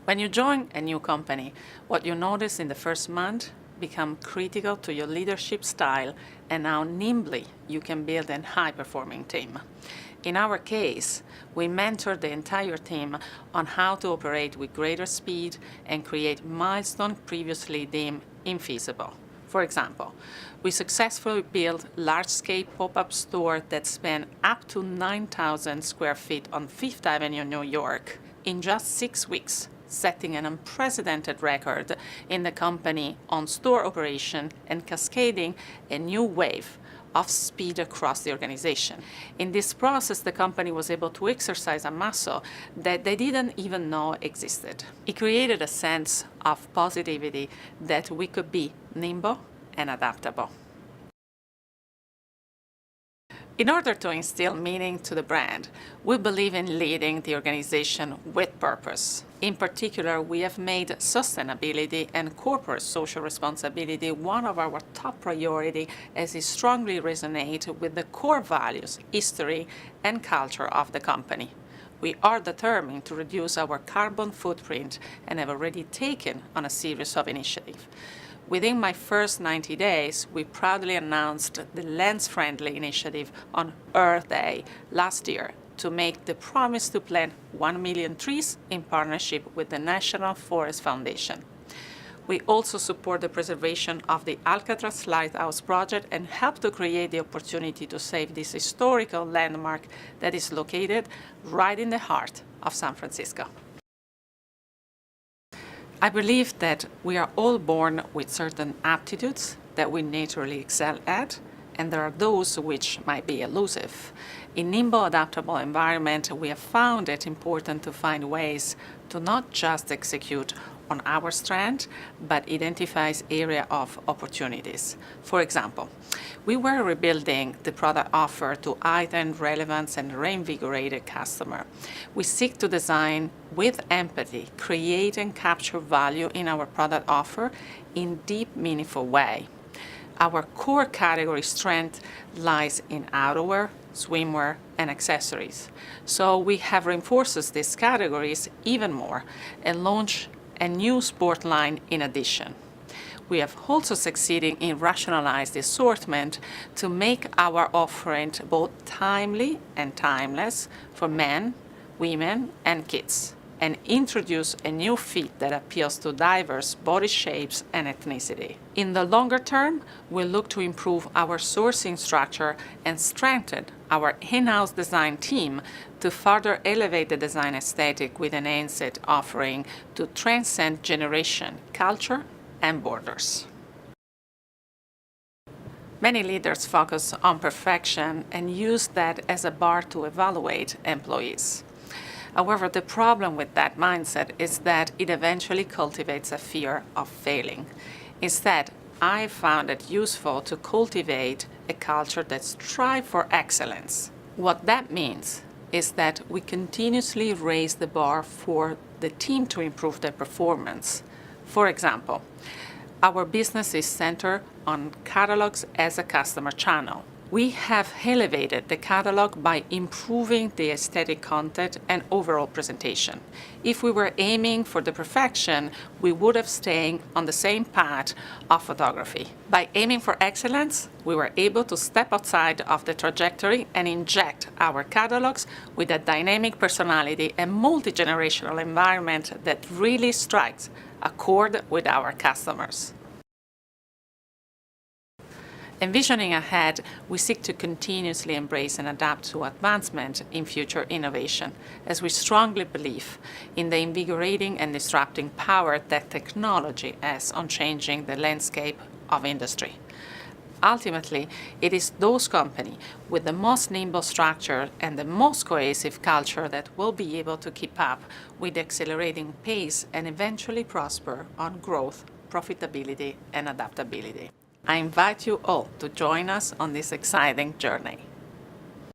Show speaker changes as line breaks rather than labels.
When you join a new company, what you notice in the first month become critical to your leadership style and how nimbly you can build a high-performing team. In our case, we mentor the entire team on how to operate with greater speed and create milestones previously deemed infeasible. For example, we successfully built large-scale pop-up stores that span up to 9,000 square feet on Fifth Avenue, New York, in just 6 weeks, setting an unprecedented record in the company on store operation and cascading a new wave of speed across the organization. In this process, the company was able to exercise a muscle that they didn't even know existed. It created a sense of positivity that we could be nimble and adaptable. In order to instill meaning to the brand, we believe in leading the organization with purpose. In particular, we have made sustainability and corporate social responsibility one of our top priorities as it strongly resonates with the core values, history, and culture of the company. We are determined to reduce our carbon footprint and have already taken on a series of initiatives. Within my first 90 days, we proudly announced the Lens-Friendly initiative on Earth Day last year to make the promise to plant 1 million trees in partnership with the National Forest Foundation. We also support the preservation of the Alcatraz Lighthouse project and help to create the opportunity to save this historical landmark that is located right in the heart of San Francisco. I believe that we are all born with certain aptitudes that we naturally excel at, and there are those which might be elusive. In nimble, adaptable environment, we have found it important to find ways to not just execute on our strength, but identifies area of opportunities. For example, we were rebuilding the product offer to heighten relevance and reinvigorated customer. We seek to design with empathy, create and capture value in our product offer in deep, meaningful way. Our core category strength lies in outerwear, swimwear, and accessories. So we have reinforced these categories even more and launched a new sport line in addition. We have also succeeded in rationalizing the assortment to make our offering both timely and timeless for men, women, and kids, and introduce a new fit that appeals to diverse body shapes and ethnicity. In the longer term, we look to improve our sourcing structure and strengthen our in-house design team to further elevate the design aesthetic with an enhanced offering to transcend generation, culture, and borders. Many leaders focus on perfection and use that as a bar to evaluate employees. However, the problem with that mindset is that it eventually cultivates a fear of failing. Instead, I found it useful to cultivate a culture that strives for excellence. What that means is that we continuously raise the bar for the team to improve their performance. For example, our business is centered on catalogs as a customer channel. We have elevated the catalog by improving the aesthetic content and overall presentation. If we were aiming for the perfection, we would have stayed on the same path of photography. By aiming for excellence, we were able to step outside of the trajectory and inject our catalogs with a dynamic personality and multi-generational environment that really strikes a chord with our customers. Envisioning ahead, we seek to continuously embrace and adapt to advancement in future innovation, as we strongly believe in the invigorating and disrupting power that technology has on changing the landscape of industry. Ultimately, it is those companies with the most nimble structure and the most cohesive culture that will be able to keep up with the accelerating pace and eventually prosper on growth, profitability, and adaptability. I invite you all to join us on this exciting journey.